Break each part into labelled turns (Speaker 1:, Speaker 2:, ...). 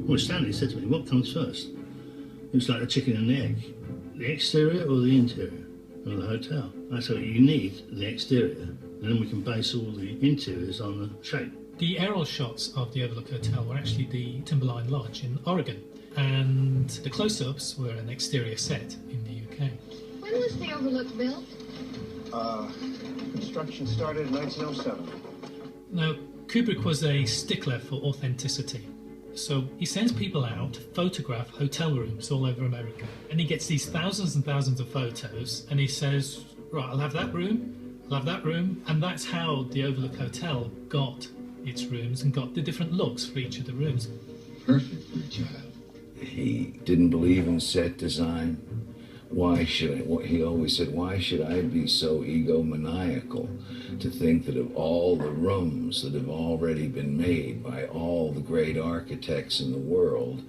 Speaker 1: Well, Stanley said to me, what comes first? It was like the chicken and the egg. The exterior or the interior of the hotel? I said, you need the exterior, and then we can base all the interiors on the shape.
Speaker 2: The aerial shots of the Overlook Hotel were actually the Timberline Lodge in Oregon, and the close-ups were an exterior set in the UK.
Speaker 3: When was the Overlook built?
Speaker 4: Construction started in 1907.
Speaker 2: Now, Kubrick was a stickler for authenticity. So he sends people out to photograph hotel rooms all over America. And he gets these thousands and thousands of photos, and he says, right, I'll have that room, I'll have that room. And that's how the Overlook Hotel got its rooms and got the different looks for each of the rooms.
Speaker 5: Perfect for a child.
Speaker 6: He didn't believe in set design. Why should I? He always said, why should I be so egomaniacal to think that of all the rooms that have already been made by all the great architects in the world,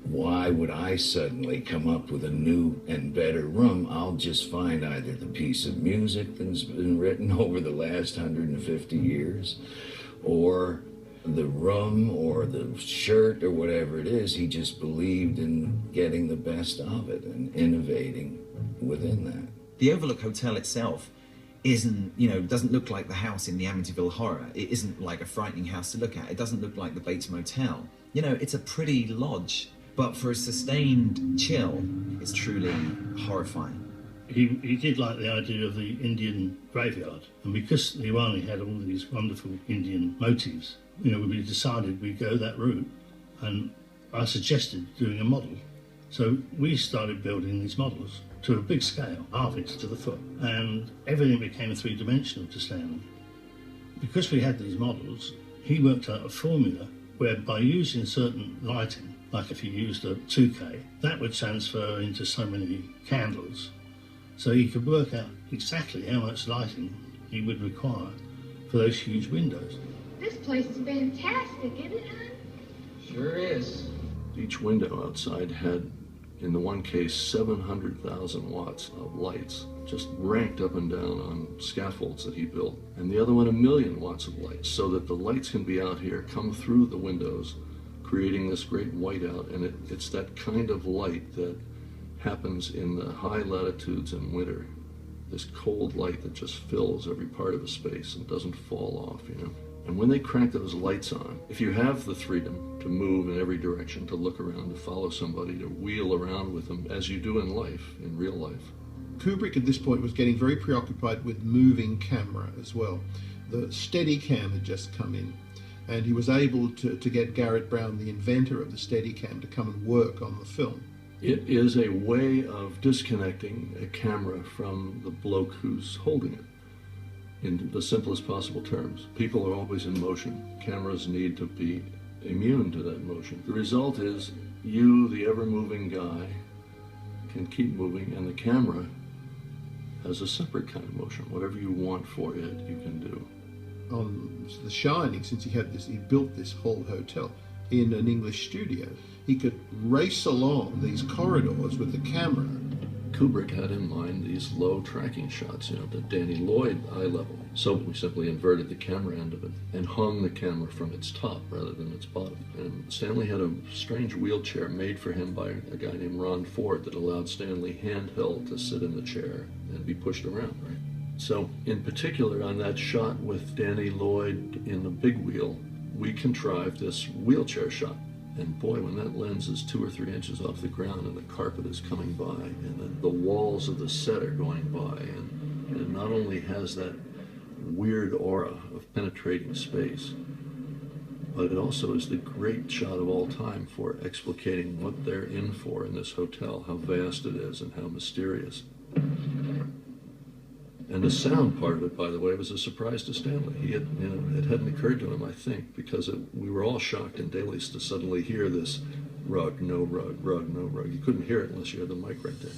Speaker 6: why would I suddenly come up with a new and better room? I'll just find either the piece of music that's been written over the last 150 years, or the room, or the shirt, or whatever it is. He just believed in getting the best of it and innovating within that.
Speaker 7: The Overlook Hotel itself isn't, doesn't look like the house in the Amityville Horror. It isn't like a frightening house to look at. It doesn't look like the Bates Motel. It's a pretty lodge, but for a sustained chill, it's truly horrifying.
Speaker 1: He did like the idea of the Indian graveyard, and because the Irani had all these wonderful Indian motifs, we decided we'd go that route, and I suggested doing a model. So we started building these models to a big scale, half inch to the foot, and everything became three-dimensional to Stanley. Because we had these models, he worked out a formula where by using certain lighting, like if you used a 2K, that would transfer into so many candles. So he could work out exactly how much lighting he would require for those huge windows.
Speaker 3: This place is fantastic, isn't it, hon?
Speaker 5: Sure is.
Speaker 8: Each window outside had, in the one case, 700,000 watts of lights just ranked up and down on scaffolds that he built. And the other one, 1,000,000 watts of lights, so that the lights can be out here, come through the windows, creating this great whiteout. And it's that kind of light that happens in the high latitudes in winter. This cold light that just fills every part of a space and doesn't fall off, And when they crank those lights on, if you have the freedom to move in every direction, to look around, to follow somebody, to wheel around with them, as you do in life, in real life.
Speaker 4: Kubrick at this point was getting very preoccupied with moving camera as well. The Steadicam had just come in, and he was able to get Garrett Brown, the inventor of the Steadicam, to come and work on the film.
Speaker 8: It is a way of disconnecting a camera from the bloke who's holding it. In the simplest possible terms. People are always in motion. Cameras need to be immune to that motion. The result is you, the ever-moving guy, can keep moving, and the camera has a separate kind of motion. Whatever you want for it, you can do.
Speaker 4: On The Shining, since he built this whole hotel in an English studio, he could race along these corridors with the camera.
Speaker 8: Kubrick had in mind these low tracking shots, the Danny Lloyd eye level. So we simply inverted the camera end of it and hung the camera from its top rather than its bottom. And Stanley had a strange wheelchair made for him by a guy named Ron Ford that allowed Stanley handheld to sit in the chair and be pushed around, right? So in particular on that shot with Danny Lloyd in the big wheel, we contrived this wheelchair shot. And boy, when that lens is 2 or 3 inches off the ground and the carpet is coming by and then the walls of the set are going by, and it not only has that weird aura of penetrating space, but it also is the great shot of all time for explicating what they're in for in this hotel, how vast it is and how mysterious. And the sound part of it, by the way, was a surprise to Stanley. It hadn't occurred to him, I think, because we were all shocked in dailies to suddenly hear this rug, no rug, rug, no rug. You couldn't hear it unless you had the mic right there.